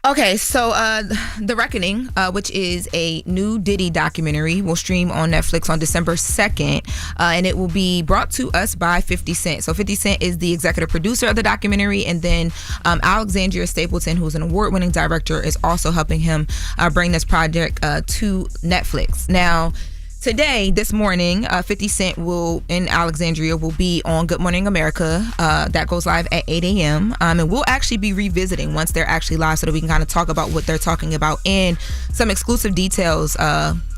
Okay, so The Reckoning, which is a new Diddy documentary, will stream on Netflix on December 2nd, and it will be brought to us by 50 Cent. So 50 Cent is the executive producer of the documentary, and then Alexandria Stapleton, who's an award-winning director, is also helping him bring this project to Netflix. Now, today, this morning, 50 Cent in Alexandria will be on Good Morning America. That goes live at 8 a.m. And we'll actually be revisiting once they're actually live so that we can kind of talk about what they're talking about and some exclusive details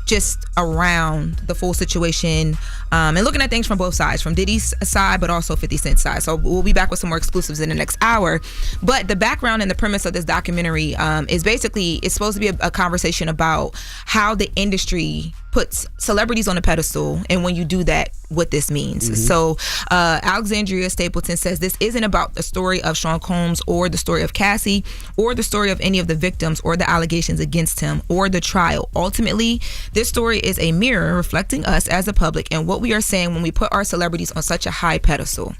just around the full situation and looking at things from both sides, from Diddy's side, but also 50 Cent's side. So we'll be back with some more exclusives in the next hour. But the background and the premise of this documentary is basically, it's supposed to be a conversation about how the industry puts celebrities on a pedestal, and when you do that, what this means. Mm-hmm. So Alexandria Stapleton says this isn't about the story of Sean Combs or the story of Cassie or the story of any of the victims or the allegations against him or the trial. Ultimately, this story is a mirror reflecting us as a public and what we are saying when we put our celebrities on such a high pedestal.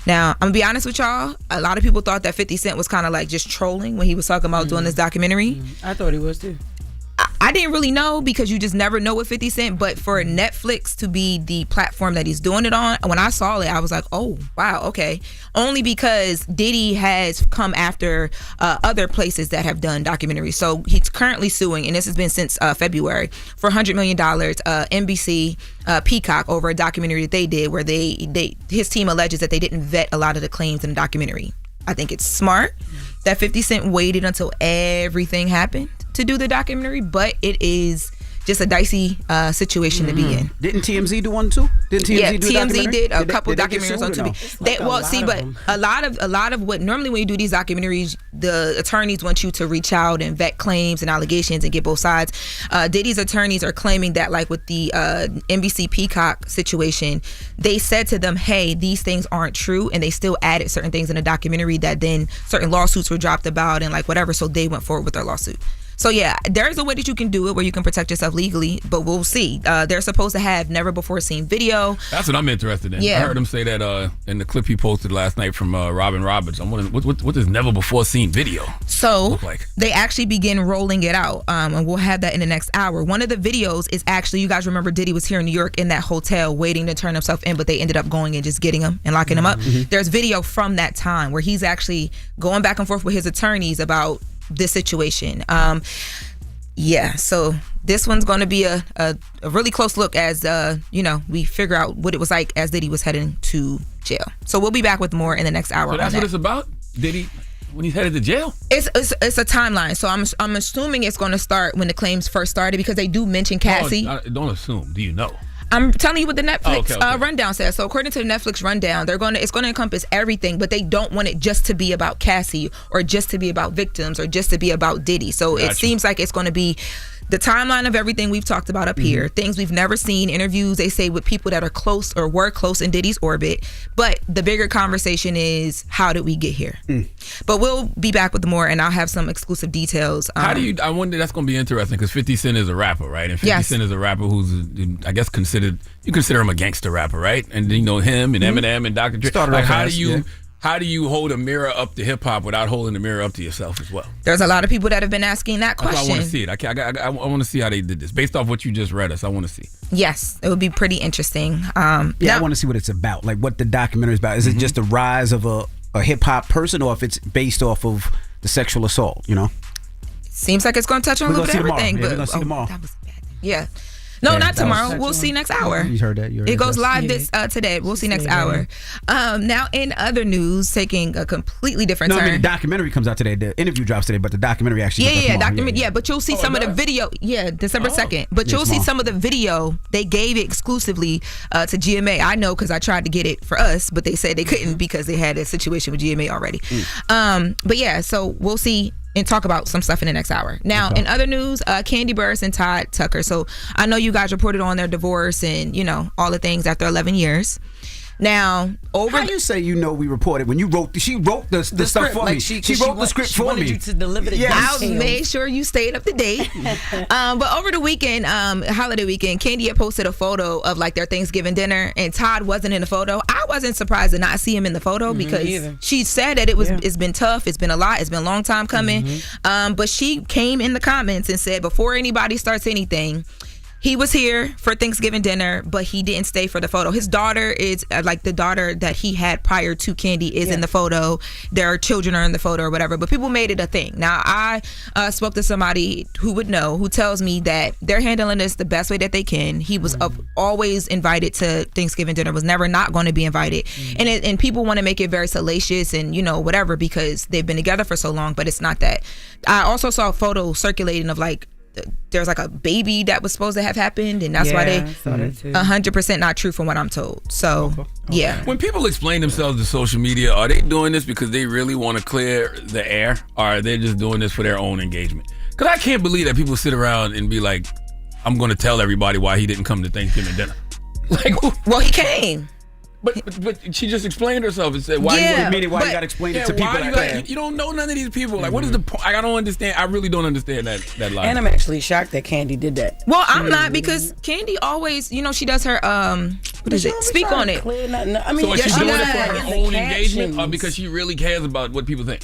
Now, I'm gonna be honest with y'all, a lot of people thought that 50 Cent was kind of like just trolling when he was talking about doing this documentary. I thought he was too. I didn't really know, because you just never know with 50 Cent, but for Netflix to be the platform that he's doing it on, when I saw it, I was like, oh, wow, okay. Only because Diddy has come after other places that have done documentaries. So he's currently suing, and this has been since February, for $100 million, NBC, Peacock, over a documentary that they did where his team alleges that they didn't vet a lot of the claims in the documentary. I think it's smart that 50 Cent waited until everything happened to do the documentary, but it is just a dicey situation to be in. Didn't TMZ do one too? TMZ did a couple documentaries on TV. A lot of what normally when you do these documentaries, the attorneys want you to reach out and vet claims and allegations and get both sides. Diddy's attorneys are claiming that, like with the NBC Peacock situation, they said to them, hey, these things aren't true, and they still added certain things in the documentary that then certain lawsuits were dropped about and like whatever, so they went forward with their lawsuit. So yeah, there's a way that you can do it where you can protect yourself legally, but we'll see. They're supposed to have never before seen video. That's what I'm interested in. Yeah. I heard him say that in the clip he posted last night from Robin Roberts. I'm wondering what does never before seen video look like? They actually begin rolling it out, and we'll have that in the next hour. One of the videos is actually, you guys remember Diddy was here in New York in that hotel waiting to turn himself in, but they ended up going and just getting him and locking him up. Mm-hmm. There's video from that time where he's actually going back and forth with his attorneys about this situation. So this one's going to be a really close look as we figure out what it was like as Diddy was heading to jail. So we'll be back with more in the next hour. So that's what it's about? Diddy when he's headed to jail? It's a timeline. So I'm assuming it's going to start when the claims first started, because they do mention Cassie. Don't assume. Do you know? I'm telling you what the Netflix okay. rundown says. So according to the Netflix rundown, it's going to encompass everything, but they don't want it just to be about Cassie or just to be about victims or just to be about Diddy. So It seems like it's going to be the timeline of everything we've talked about up here, things we've never seen, interviews they say with people that are close or were close in Diddy's orbit. But the bigger conversation is, how did we get here? But we'll be back with more, and I'll have some exclusive details. I wonder, that's going to be interesting, because 50 Cent is a rapper, right? And 50 Cent is a rapper who's, I guess, you consider him a gangster rapper, right? And him and Eminem and Dr. Dre. How do you hold a mirror up to hip hop without holding the mirror up to yourself as well? There's a lot of people that have been asking that question. I want to see it. I want to see how they did this. Based off what you just read us, I want to see. Yes, it would be pretty interesting. I want to see what it's about, like what the documentary is about. Is it just the rise of a hip hop person, or if it's based off of the sexual assault? Seems like it's going to touch on a little bit of everything. We're going to see tomorrow. That was bad. Yeah. No, not tomorrow. We'll see next hour. You heard that. It goes live today. We'll see next hour. Now, in other news, taking a completely different turn. The documentary comes out today. The interview drops today, but the documentary actually comes out tomorrow. Yeah, but you'll see some of the video. Yeah, December 2nd. But you'll see some of the video. They gave it exclusively to GMA. I know, because I tried to get it for us, but they said they couldn't because they had a situation with GMA already. But yeah, so we'll see and talk about some stuff in the next hour. Now, in other news, Kandi, Burruss, and Todd Tucker. So I know you guys reported on their divorce and, all the things after 11 years. Now, how you say we reported when you wrote? She wrote the stuff script, for me. She wrote the script for me. She wanted you to deliver the I made sure you stayed up to date. But over the weekend, holiday weekend, Kandi had posted a photo of like their Thanksgiving dinner, and Todd wasn't in the photo. I wasn't surprised to not see him in the photo because she said that it's been tough, it's been a lot, it's been a long time coming. But she came in the comments and said before anybody starts anything, he was here for Thanksgiving dinner, but he didn't stay for the photo. His daughter is like the daughter that he had prior to Kandi is in the photo. Their children are in the photo or whatever, but people made it a thing. Now, I spoke to somebody who would know, who tells me that they're handling this the best way that they can. He was always invited to Thanksgiving dinner, was never not going to be invited. And people want to make it very salacious and, you know, whatever because they've been together for so long, but it's not that. I also saw a photo circulating of like, there's like a baby that was supposed to have happened, and that's why they 100% not true from what I'm told. So yeah. When people explain themselves to social media, are they doing this because they really want to clear the air, or are they just doing this for their own engagement? Because I can't believe that people sit around and be like, "I'm going to tell everybody why he didn't come to Thanksgiving dinner." Like, well, he came. But she just explained herself and said, "Why you got to explain it to people?" You don't know none of these people. Like, what is the point? I don't understand. I really don't understand that line. And I'm actually shocked that Kandi did that. Well, I'm not because Kandi always, you know, she does her what is it? Speak on it. I mean, so is she doing it for her own engagement, or because she really cares about what people think?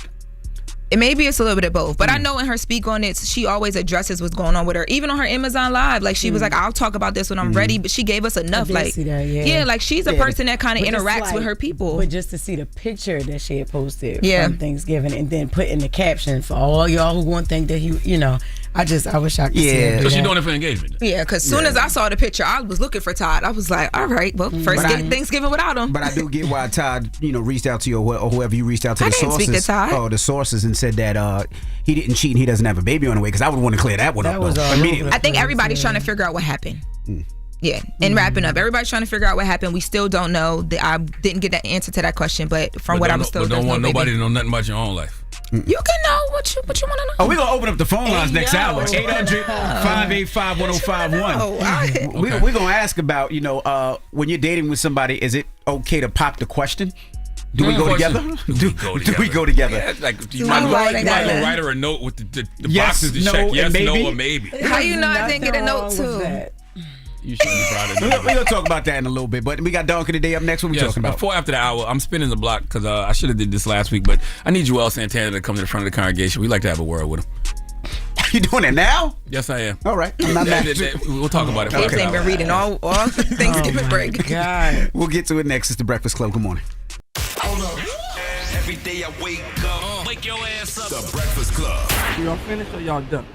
Maybe it's a little bit of both, but I know in her speak on it, she always addresses what's going on with her. Even on her Amazon Live, like she was like, "I'll talk about this when I'm ready," but she gave us enough. Like, like she's a person that kind of interacts with her people. But just to see the picture that she had posted from Thanksgiving, and then put in the caption for all y'all who won't think that he, you know, I was shocked to see her. So she's doing it for engagement. Yeah, because soon as I saw the picture, I was looking for Todd. I was like, all right, well, first Thanksgiving without him. But I do get why Todd, you know, reached out to you or whoever you reached out to. I didn't speak to Todd. Oh, the sources, and said that he didn't cheat and he doesn't have a baby on the way, because I would want to clear that one up immediately. I think everybody's trying to figure out what happened. Yeah, and wrapping up, everybody's trying to figure out what happened. We still don't know. I didn't get that answer to that question, but from what I was told, don't want nobody to know nothing about your own life. You can know what you want to know. Oh, we're going to open up the phone lines next hour. 800-585-1051. We're going to ask about, you know, when you're dating with somebody, is it okay to pop the question? Do we go together? Do we go together? Yeah, like, you might write her a note with the boxes to check yes, no, or maybe. How you know I didn't get a note too? You should be proud of that. We're going to talk about that in a little bit, but we got Donkey today up next. What we talking about? Before after the hour, I'm spinning the block because I should have did this last week, but I need Joel Santana to come to the front of the congregation. We'd like to have a word with him. You doing it now? Yes, I am. All right. I'm not mad. We'll talk about it. Kids ain't been reading all Thanksgiving break. God. We'll get to it next. It's the Breakfast Club. Good morning. Hold up. Every day I wake up. Wake your ass up. The Breakfast Club. Y'all finished or y'all done?